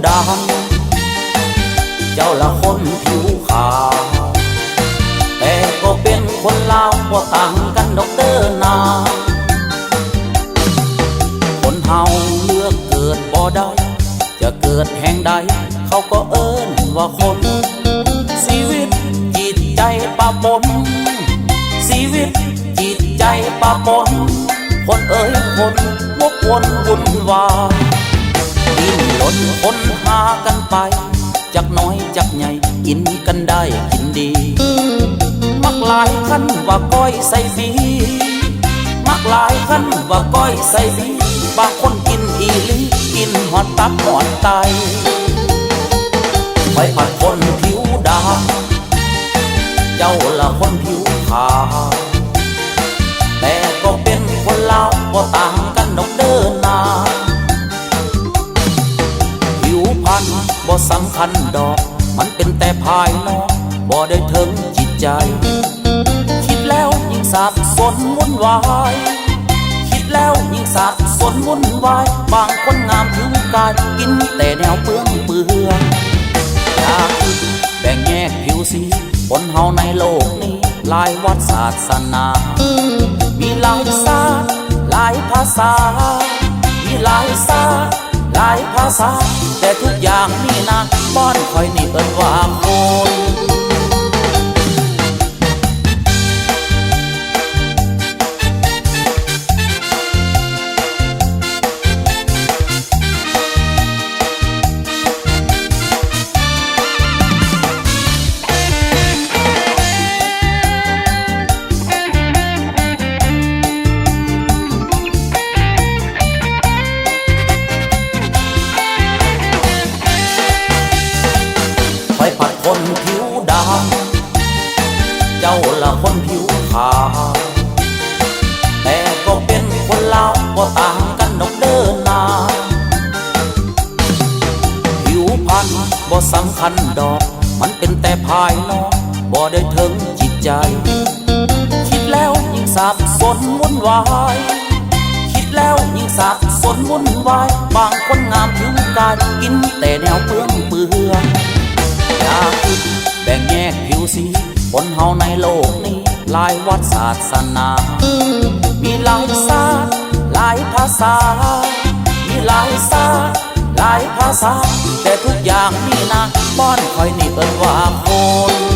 ดำเจ้าละคนผิวขาวแต่ก็เป็นคนลาวบ่ต่างกันดอกเตอร์นาคนเฮาเลือกเกิดบ่ได้จะเกิดแห่งใดเขาก็เอิ้นว่าคนชีวิตจิตใจปะปนชีวิตจิตใจปะปนคนเอ่ยคนวกวนวุ่นวายดิ้นรนค้นหากันไปจักน้อยจักใหญ่กินกันได้กินดีมักหลายคันว่าก้อยใส่บีมักหลายคันว่าก้อยใส่บีบางคนกินอีลีกินหอดตับหอดไตไปผัดคนผิวดำเจ้าละคนผิวขาวแต่ก็เป็นคนลาวบ่ต่างกันดอกเดินนาผิวพรรณบ่สำคัญดอกมันเป็นแต่ภายนอกบ่ได้ถึงจิตใจคิดแล้วยิ่งสับสนวุ่นวายคิดแล้วยิ่งสับสนวุ่นวายบางคนงามผิวกายกินแต่แนวเปื้อนอยากแบ่งแยกผิวสีคนเฮาในโลกนี้หลายวัดศาสนามีหลายศาสตร์หลายภาษามีหลายศาสตร์หลายภาษาแต่ทุกอย่างนี่นะบ้านคอยนี่เอิ้นว่าคนไปผัดคนผิวดำเจ้าละคนผิวขาวแต่ก็เป็นคนลาวบ่ต่างกันดอกเดินนาผิวพรรณบ่สำคัญดอกมันเป็นแต่ภายนอกบ่ได้ถึงจิตใจคิดแล้วยิ่งสับสนวุ่นวายคิดแล้วยิ่งสับสนวุ่นวายบางคนงามผิวกายกินแต่แนวเปื้อนอยากแบ่งแยกผิวสีคนเฮาในโลกนี้หลายวัดศาสนามีหลายศาสตร์หลายภาษามีหลายศาสตร์หลายภาษาแต่ทุกอย่างนี่นะบ้านคอยนี่เอิ้นว่าคน